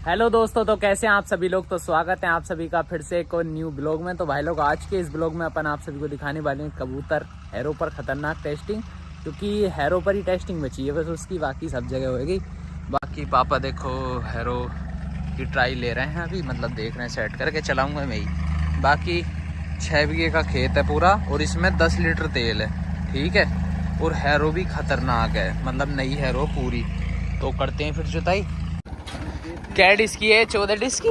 Hello दोस्तों, तो कैसे हैं आप सभी लोग। तो स्वागत है आप सभी का फिर से एक और न्यू ब्लॉग में। तो भाई लोग, आज के इस ब्लॉग में अपन आप सभी को दिखाने वाले हैं कबूतर हैरो पर खतरनाक टेस्टिंग, क्योंकि हैरो पर ही टेस्टिंग बची है बस, उसकी बाकी सब जगह होगी। बाकी पापा देखो हैरो की ट्राई ले रहे हैं अभी, मतलब देख रहे हैं, सेट करके चलाऊँगा मैं ही। बाकी 6 बीघे का खेत है पूरा और इसमें 10 लीटर तेल है, ठीक है। और हैरो भी खतरनाक है, मतलब नई हैरो पूरी। तो करते हैं फिर जुताई। क्या डिस्क की है? 14 डिस्क की।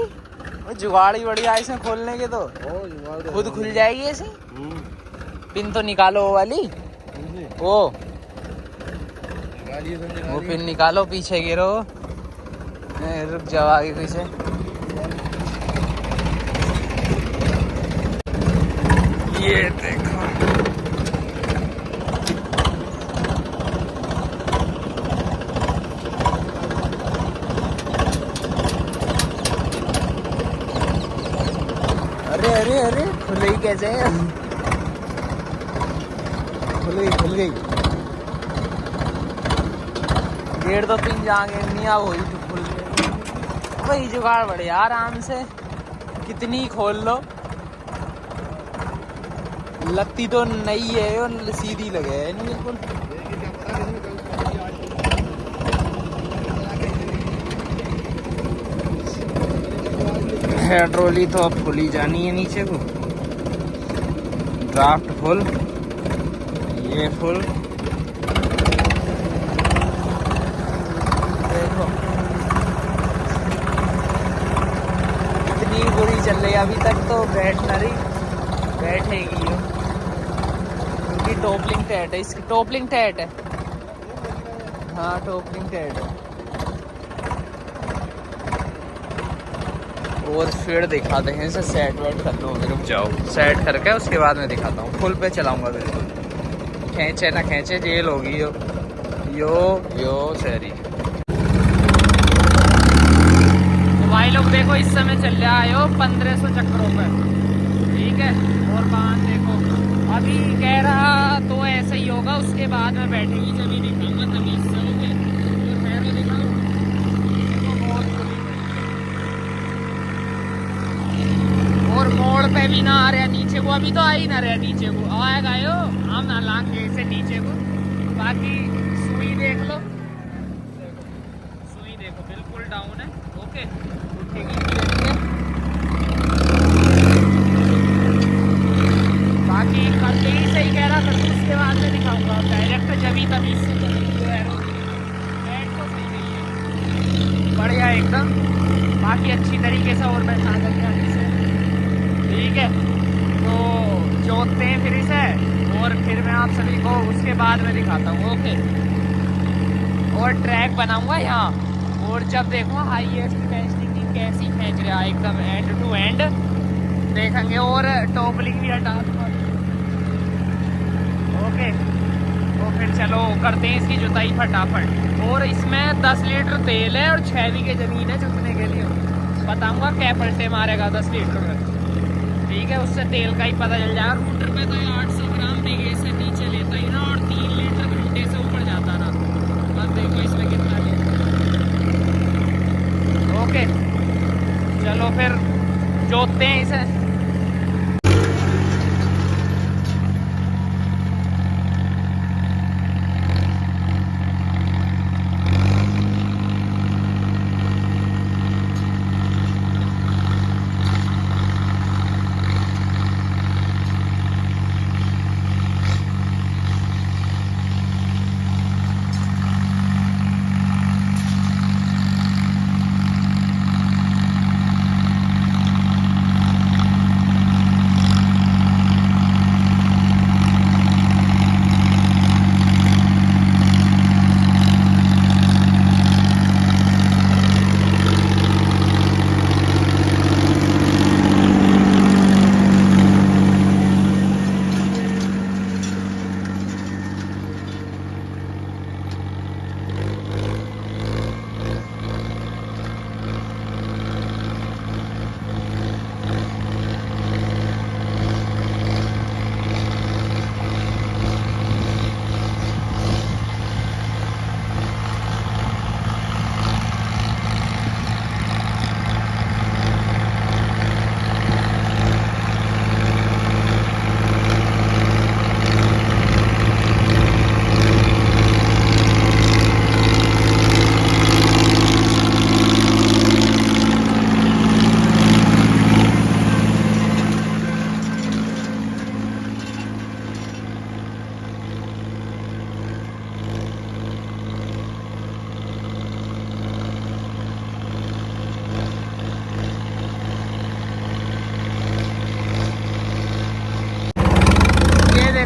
वो जुगाड़ ही बढ़िया इसमें खोलने के, तो खुद खुल जाएगी ऐसे। पिन तो निकालो वो वाली, वो पिन निकालो, पीछे गिरो। रुक जाओ, आगे पीछे। ये देखो, अरे अरे खुल गई कैसे? खुल गई। गेट तो पिन जाएंगे नहीं, अब वही तो खुल गई। वही जुगाड़ बढ़िया, आराम से कितनी खोल लो। लगती तो नई है और सीधी लगे है नहीं बिल्कुल। ट्रॉली तो अब खुली जानी है नीचे को। ड्राफ्ट फुल, ये फुल। देखो इतनी बुरी चल रही अभी तक, तो बैठेगी ये, क्योंकि टोपलिंग टैट है इसकी। टोपलिंग टैट है, हाँ टोपलिंग टैट है। और फिर दिखाते हैं इसे, सेट वेट कर लो। रुक जाओ, सेट करके उसके बाद मैं दिखाता हूँ। फुल पे चलाऊंगा बिल्कुल, खींचे ना खींचे जेल होगी। यो सैरी। तो भाई लोग देखो, इस समय चल रहा है 1500 चक्करों पे, ठीक है। और बांध देखो, अभी कह रहा तो ऐसा ही होगा, उसके बाद में बैठेगी जब दिखाऊंगा तभी इससे होगे। तो खैर दिखाऊँ, और मोड़ पे भी ना आ रहा नीचे को, अभी तो आ ही ना रहा नीचे को। आएगा यो, हम ना लाएंगे इसे नीचे को। बाकी सुई देख लो, सुई देखो बिल्कुल डाउन है। ओके, उठेगी धीरे। बाकी करते ही सही कह रहा था, उसके बाद में दिखाऊंगा डायरेक्ट जमी तभी से। जो है तो सही नहीं है, बढ़िया एकदम। बाकी अच्छी तरीके से और बैठा देंगे इसे, ठीक है। तो जोतते हैं फिर इसे, और फिर मैं आप सभी को उसके बाद में दिखाता हूँ। ओके, और ट्रैक बनाऊंगा यहाँ, और जब देखो हाईएस्ट टेस्टिंग कैसी खींच रहा है एकदम एंड टू एंड देखेंगे, और टॉपलिंग भी हटा दूंगा। ओके, तो फिर चलो करते हैं इसकी जुताई फटाफट। और इसमें 10 लीटर तेल है और 6 बीघे जमीन है जुतने के लिए। बताऊंगा क्या पलटे मारेगा 10 लीटर में, ठीक है। उससे तेल का ही पता चल जाएगा। रूटर पे तो ये 800 ग्राम बीघे से नीचे लेता ही ना, और 3 लीटर घंटे से ऊपर जाता ना। अब देखो इसमें कितना लेता। ओके, चलो फिर जोतते हैं इसे।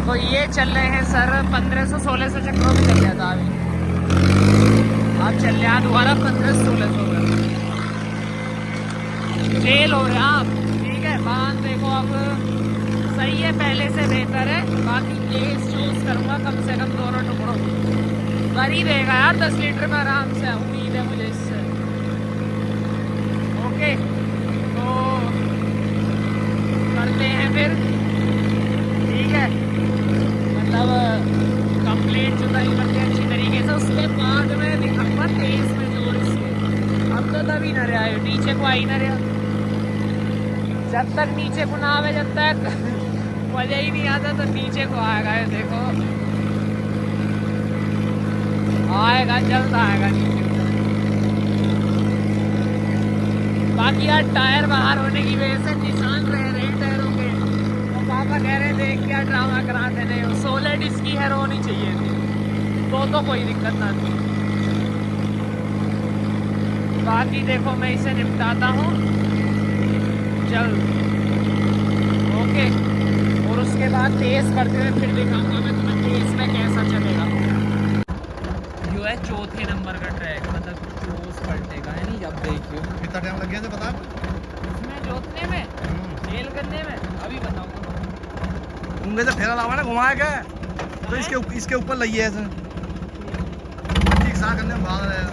देखो ये चल रहे हैं सर 1500-1600 चक्रों में चल गया था अभी। अब चल रहा दोबारा 1500-1600 जेल हो रहा आप। ठीक है, बांध देखो अब सही है, पहले से बेहतर है। बाकी केस चूज करूँगा कम से कम दोनों टुकड़ों कर ही देगा यार 10 लीटर में आराम से, उम्मीद है मुझे इससे। ओके तो करते हैं फिर। ठीक है, मतलब कंप्लीट जुताई करते हैं अच्छी तरीके से, उसके बाद में दिखाऊंगा तेज में जोर इसके। अब तो तभी न रहा है, नीचे को आई न रहा। जब तक नीचे को ना आवे, जब तक मजा ही नहीं आता तो नीचे को आएगा। ये देखो आएगा, जल्द आएगा नीचे को। बाकी यार टायर बाहर होने की वजह से निशान रह रहे हैं टायरों के, तो पापा कह रहे थे क्या ड्रामा कराते नहीं, 16 डिस्क की है, होनी चाहिए थी तो कोई दिक्कत ना थी। बाकी देखो मैं इसे निपटाता हूँ जल्द। ओके, और उसके बाद तेज करते हुए फिर दिखाऊंगा मैं तुम्हें तेज में कैसा चलेगा। जो है चौथे नंबर का ट्रैक, मतलब क्लोज पलटे का है नहीं। जब देखियो कितना टाइम लग गया था पता इसमें जोतने में, जेल करने में, अभी बताऊंगा। उंगली से फेरा लावा ना घुमाया क्या, तो इसके ऊपर लगी है ऐसे ठीक सा करने में भाग रहे हैं।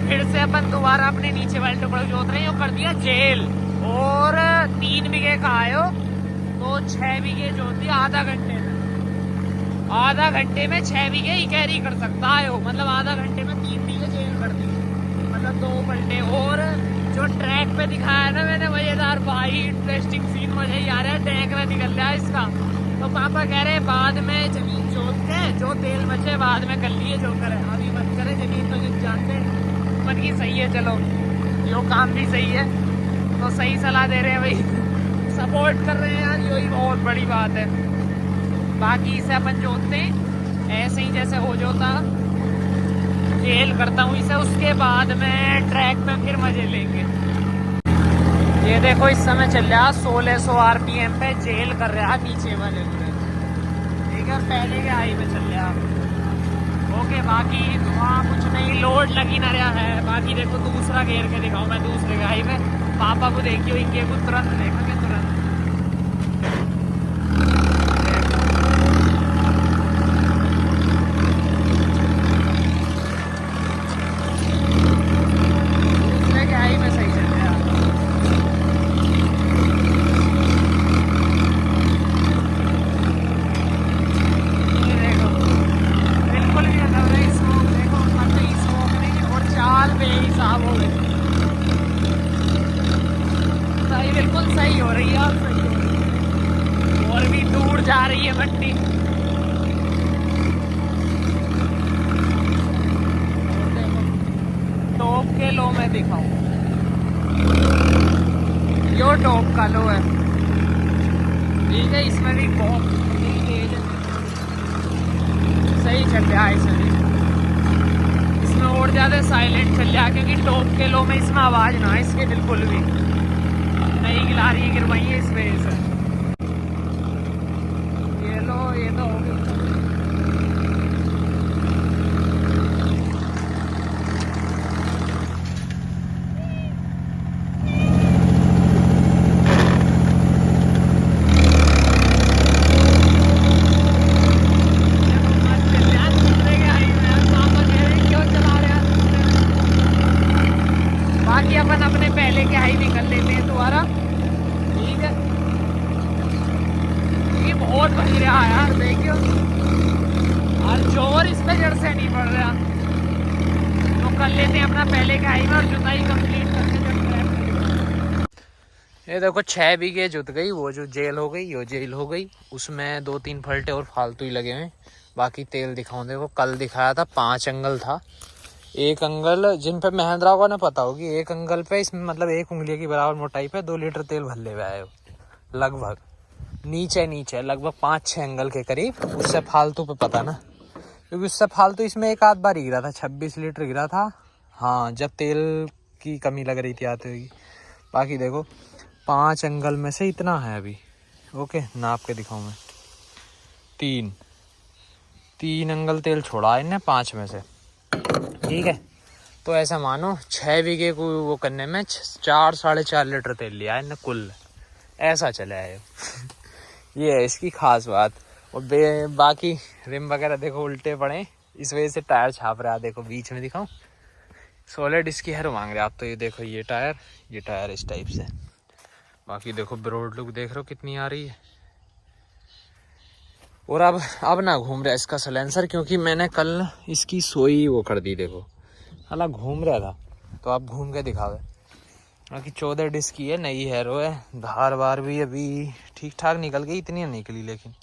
फिर से अपन दोबारा अपने नीचे वाले टुकड़े जोत रहे हैं। कर दिया जेल, और 3 बीघे का आयो तो 6 बीघे जोत दिया आधा घंटे में। आधा घंटे में 6 बीघे ही कैरी कर सकता है, मतलब आधा घंटे में 3 बीघे जेल कर दी, मतलब 2 पलटे। और जो ट्रैक पे दिखाया है ना मैंने मजेदार, भाई इंटरेस्टिंग सीन मजा ही आ रहा है। ट्रैक में निकल रहा है इसका, तो पापा कह रहे हैं बाद में जमीन जोत के जो तेल बचे बाद में कर लिए जो करे, अभी मत करे जमीन तो जिस जानते हैं। मन की सही है, चलो यो काम भी सही है, तो सही सलाह दे रहे हैं भाई, सपोर्ट कर रहे हैं यार, यही बहुत बड़ी बात है। बाकी इसे अपन जोतते हैं ऐसे ही जैसे हो जोता, जेल करता हूँ इसे, उसके बाद में ट्रैक पे फिर मजे लेंगे। ये देखो इस समय चल रहा 1600 RPM पे जेल कर रहा नीचे वाले पे, ठीक है, पहले के हाई पे चल रहा। ओके, बाकी वहाँ कुछ नहीं, लोड लगी ना रहा है। बाकी देखो दूसरा घेर के दिखाऊँ मैं दूसरे के हाई पे, पापा को देखियो इनके को तुरंत देखोगे तुरंत। दूसरे के हाई पे सही चल रहा, हिसाब हो गए, सही बिल्कुल सही हो रही है, और सही हो रही है, और भी दूर जा रही है मट्टी। टॉप के लो मैं दिखाऊं, यो टॉप का लो है, ठीक है, इसमें भी बहुत तेज है, सही चल रहा है इसमें, और ज़्यादा साइलेंट चल रहा, क्योंकि टॉप के लो में इसमें आवाज़ ना है इसके बिल्कुल भी नहीं, गिला रही है गिरवाई है इस वजह से। ये लो, ये तो हो गई। बहुत बनी रहा यार, देखियो और जोर इस पे जड़ से नहीं पड़ रहा। तो कर लेते हैं अपना पहले का हाईवे और जुताई कंप्लीट करके जब ट्रैक। ये देखो 6 बीघे जुत गई, वो जो जेल हो गई, वो जेल हो गई, उसमें 2-3 फलटे और फालतू ही लगे हुए। बाकी तेल दिखाऊं, देखो कल दिखाया था 5 अंगल था। एक अंगल जिन पे महेंद्रा को ना पता होगी, एक अंगल पे इसमें मतलब 1 उंगली की बराबर मोटाई पे 2 लीटर तेल भरले हुए आए लगभग। नीचे लगभग 5-6 अंगल के करीब। उससे फालतू पे पता ना, क्योंकि उससे फालतू इसमें एक आध बार ही गिरा था, 26 लीटर गिरा था। हाँ, जब तेल की कमी लग रही थी आते हुई। बाकी देखो 5 अंगल में से इतना है अभी। ओके, नाप के दिखाऊं मैं। 3 अंगल तेल छोड़ा है इन्हें 5 में से, ठीक है। तो ऐसा मानो 6 बीघे को वो करने में 4-4.5 लीटर तेल लिया है इन्हें कुल। ऐसा चला है ये है इसकी खास बात। और बाकी रिम वगैरह देखो उल्टे पड़े, इस वजह से टायर छाप रहा है। देखो बीच में दिखाऊं, सॉलिड इसकी है मांग रहे आप तो। ये देखो ये टायर इस टाइप से। बाकी देखो ब्रॉड लुक देख रहे हो कितनी आ रही है। और अब ना घूम रहा है इसका सलेंसर, क्योंकि मैंने कल इसकी सोई वो कर दी। देखो हालांकि घूम रहा था, तो आप घूम के दिखावे। बाकी 14 डिस्क की है, नई हैरो है। धार बार भी अभी ठीक ठाक निकल गई, इतनी नहीं निकली, लेकिन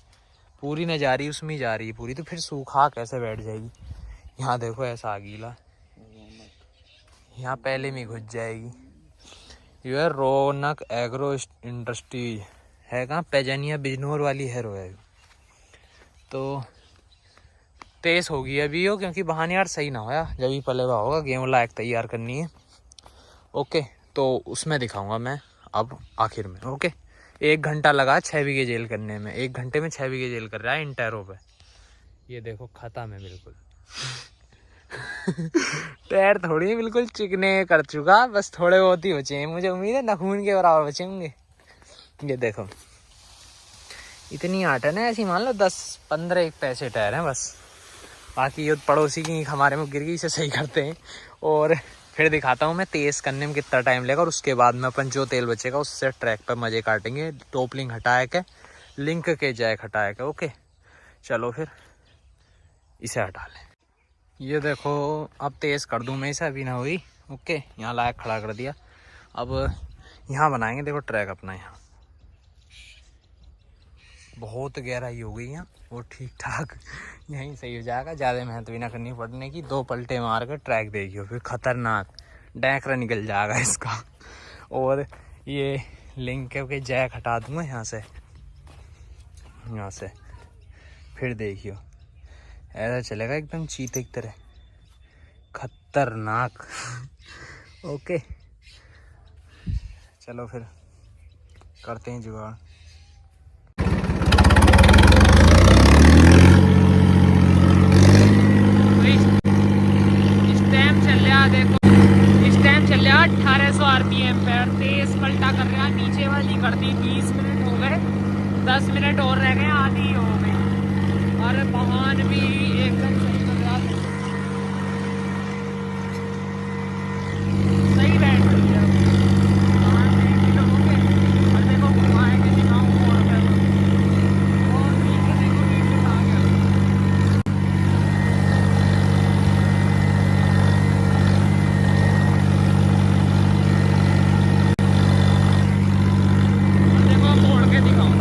पूरी न जा रही, उसमें जा रही है पूरी। तो फिर सूखा कैसे बैठ जाएगी। यहाँ देखो ऐसा आ गीला, यहाँ पहले में घुस जाएगी। ये है रौनक एग्रो इंडस्ट्रीज है, कहाँ पैजानिया बिजनौर वाली हैरो है। तो तेज होगी अभी हो, क्योंकि बहाने यार सही ना होया, जब ही पलेवा होगा गेम लायक तैयार करनी है। ओके, तो उसमें दिखाऊंगा मैं अब आखिर में। ओके, 1 घंटा लगा 6 बीघे जेल करने में। 1 घंटे में 6 बीघे जेल कर रहा है इन टायरों पे। ये देखो खत्म है बिल्कुल टायर थोड़ी बिल्कुल चिकने कर चुका, बस थोड़े बहुत ही बचे हैं। मुझे उम्मीद है नखून के बराबर बचे होंगे। ये देखो इतनी आटन है, ऐसी मान लो 10-15 एक पैसे टायर हैं बस। बाकी ये पड़ोसी की हमारे में गिर गई, इसे सही करते हैं। और फिर दिखाता हूँ मैं तेज़ करने में कितना टाइम लगेगा, और उसके बाद में अपन जो तेल बचेगा उससे ट्रैक पर मज़े काटेंगे। टॉपलिंग हटाए के, लिंक के जैक हटाए के। ओके चलो फिर इसे हटा लें। ये देखो अब तेज़ कर दूँ मैं इसे, अभी ना हुई। ओके, यहाँ लायक खड़ा कर दिया। अब यहाँ बनाएंगे देखो ट्रैक अपना। यहाँ बहुत गहराई हो गई यहाँ, वो ठीक ठाक यहीं सही हो जाएगा। ज़्यादा मेहनत भी ना करनी पड़ने की। 2 पलटे मार कर ट्रैक देखियो, फिर खतरनाक डैकरा निकल जाएगा इसका। और ये लिंक के जैक हटा दूँगा यहाँ से, फिर देखियो ऐसा चलेगा एकदम चीते की तरह, खतरनाक ओके चलो फिर करते हैं जुगाड़। इस टाइम चल रहा देखो, इस टाइम चल रहा 1800 RPM पे। तेज पलटा कर रहा, नीचे वाली कर दी। 20 मिनट हो गए, 10 मिनट और रह गए, आधी हो गई। और वाहन भी एकदम सही कर रहा, सही बैठ रही है। वाहन देख ही लोगे। और देखो घुमाए के दिखाऊं और नीचे देखो, नीचे आ गया। देखो मोड़ के दिखाऊं।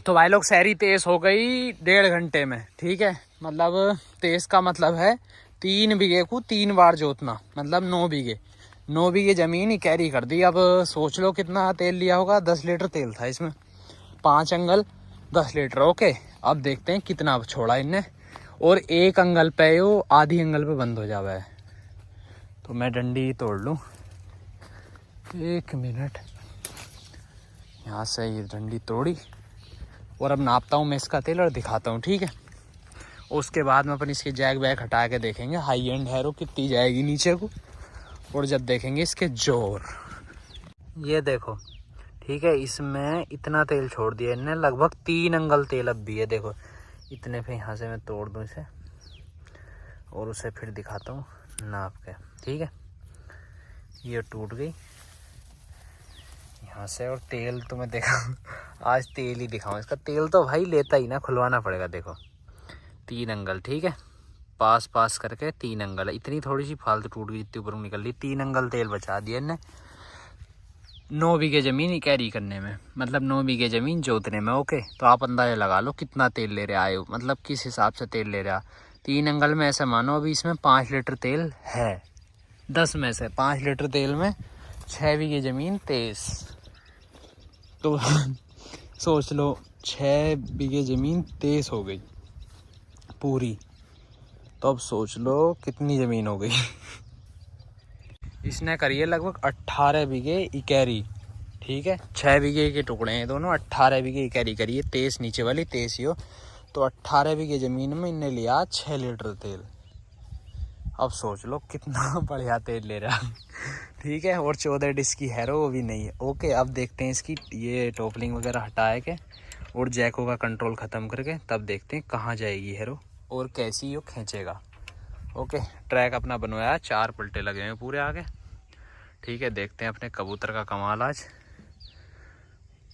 तो भाई लोग सहरी तेज हो गई 1.5 घंटे में, ठीक है। मतलब तेज का मतलब है 3 बीघे को 3 बार जोतना, मतलब 9 बीघे। 9 बीघे जमीन ही कैरी कर दी। अब सोच लो कितना तेल लिया होगा। 10 लीटर तेल था इसमें, 5 अंगल 10 लीटर। ओके, अब देखते हैं कितना छोड़ा इनने। और एक अंगल पे वो आधी अंगल पे बंद हो जावा है। तो मैं डंडी तोड़ लूँ, 1 मिनट। यहाँ से ये डंडी तोड़ी और अब नापता हूँ मैं इसका तेल और दिखाता हूँ, ठीक है। उसके बाद में अपन इसके जैक वैक हटा के देखेंगे हाई एंड हैरो कितनी जाएगी नीचे को, और जब देखेंगे इसके जोर। ये देखो, ठीक है, इसमें इतना तेल छोड़ दिया इनने, लगभग 3 अंगल तेल अब भी है। देखो इतने पे। यहाँ से मैं तोड़ दूँ इसे और उसे फिर दिखाता हूँ नाप के, ठीक है। ये टूट गई यहाँ से। और तेल तो मैं देखा आज तेल ही दिखाऊँ इसका। तेल तो भाई लेता ही ना, खुलवाना पड़ेगा। देखो 3 अंगल, ठीक है, पास पास करके 3 अंगल। इतनी थोड़ी सी फालतू टूट गई, इतनी ऊपर निकल रही। 3 अंगल तेल बचा दिया इनने 9 बीघे ज़मीन कैरी करने में, मतलब 9 बीघे ज़मीन जोतने में। ओके, तो आप अंदाज़ा लगा लो कितना तेल ले रहे आए हो, मतलब किस हिसाब से तेल ले रहा। 3 अंगल में ऐसे मानो अभी इसमें 5 लीटर तेल है। 10 में से 5 लीटर तेल में 6 बीघे ज़मीन तेज। तो सोच लो 6 बीघे ज़मीन तेज हो गई पूरी। तो अब सोच लो कितनी ज़मीन हो गई। इसने करी है लगभग 18 बीघे इकैरी, ठीक है। 6 बीघे के टुकड़े हैं दोनों, 18 बीघे इकैरी करी है। तेज नीचे वाली तेज ही हो। तो 18 बीघे ज़मीन में इनने लिया 6 लीटर तेल। अब सोच लो कितना बढ़िया तेल ले रहा है, ठीक है। और 14 डिस्क की हैरो वो भी नहीं है। ओके, अब देखते हैं इसकी ये टोपलिंग वगैरह हटाए के और जैकों का कंट्रोल ख़त्म करके तब देखते हैं कहाँ जाएगी हैरो और कैसी वो खींचेगा। ओके, ट्रैक अपना बनवाया, 4 पलटे लगे हैं पूरे आगे, ठीक है। देखते हैं अपने कबूतर का कमाल आज।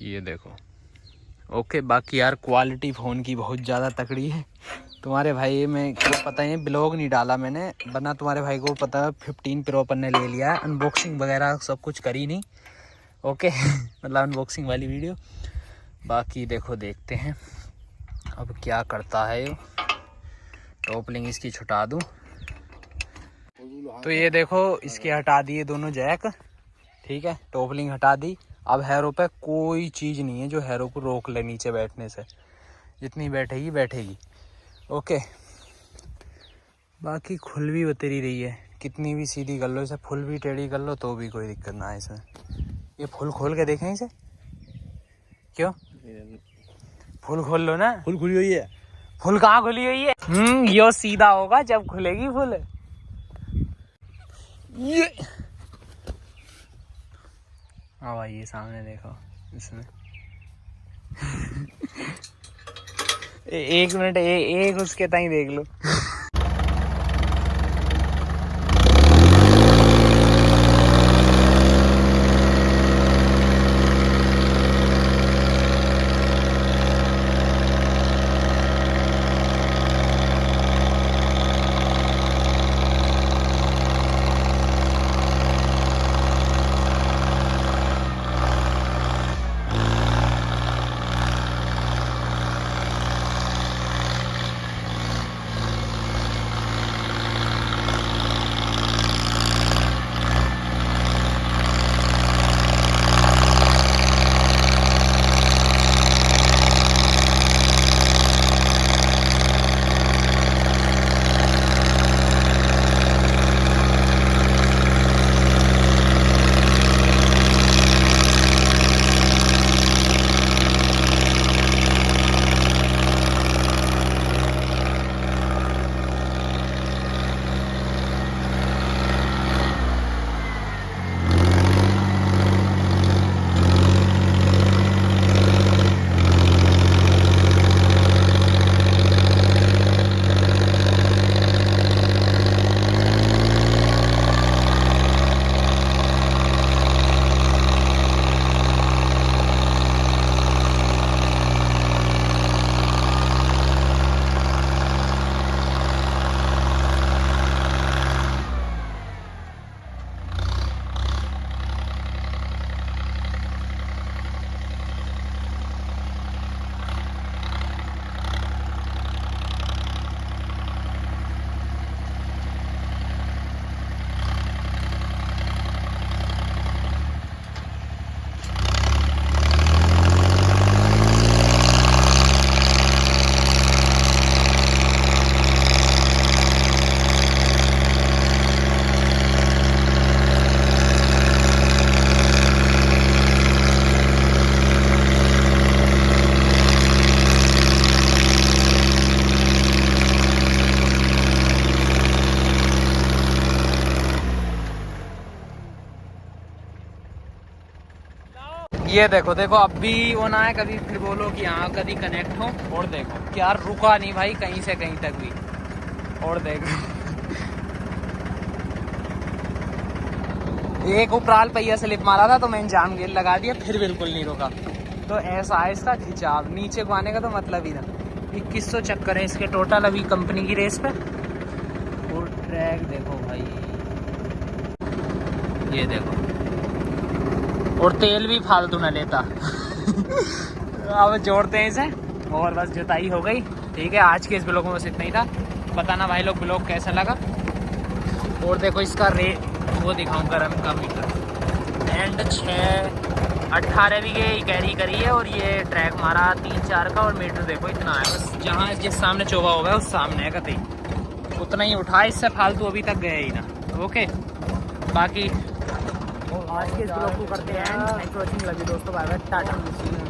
ये देखो। ओके, बाकी यार क्वालिटी फ़ोन की बहुत ज़्यादा तकड़ी है। तुम्हारे भाई में क्या पता है, ब्लॉग नहीं डाला मैंने, वरना तुम्हारे भाई को पता है 15 प्रो अपन ने ले लिया है। अनबॉक्सिंग वगैरह सब कुछ करी नहीं। ओके मतलब अनबॉक्सिंग वाली वीडियो। बाकी देखो, देखते हैं अब क्या करता है। टोपलिंग इसकी छुटा दूँ। तो ये देखो, इसके हटा दिए दोनों जैक, ठीक है। टोपलिंग हटा दी। अब हैरो पे कोई चीज़ नहीं है जो हैरो को रोक ले नीचे बैठने से। जितनी बैठेगी बैठेगी। ओके, बाकी खुल भी बतेरी रही है। कितनी भी सीधी कर लो इसे, फुल भी टेढ़ी कर लो तो भी कोई दिक्कत ना है इसमें। ये फुल खोल के देखें इसे, क्यों फुल खोल लो ना। फुल खुली हुई है। फुल कहाँ खुली हुई है? यो सीधा होगा जब खुलेगी फुल। ये हाँ भाई, ये सामने देखो इसमें। एक मिनट, एक उसके ताई देख लो। ये देखो देखो अब भी वो ना है, कभी फिर बोलो कि हाँ कभी कनेक्ट हो। और देखो क्या रुका नहीं भाई कहीं से कहीं तक भी। और देखो एक उपराल पहिया स्लिप मारा था तो मैंने जाम गेयर लगा दिया, फिर बिल्कुल नहीं रुका। तो ऐसा है इसका खिंचाव, नीचे को आने का तो मतलब ही ना। 2100 चक्कर है इसके टोटल अभी कंपनी की रेस पे। और ट्रैक देखो भाई, ये देखो, और तेल भी फालतू ना लेता। अब जोड़ते हैं इसे और बस जुताई हो गई। ठीक है, आज के इस ब्लॉग में बस इतना ही था। बताना भाई लोग ब्लॉग कैसा लगा। और देखो इसका वो दिखाऊं गरम का मीटर एंड 6-18 भी ये कैरी करी है। और ये ट्रैक मारा 3-4 का, और मीटर देखो इतना है बस, जहाँ जिस सामने चोबा होगा उस सामने है कतई उतना ही उठा, इससे फालतू अभी तक गए ही ना। ओके, बाकी आज के इस ब्लॉग को करते हैं। थैंक यू वॉचिंग, लगी दोस्तों, बाय बाय, टाटा।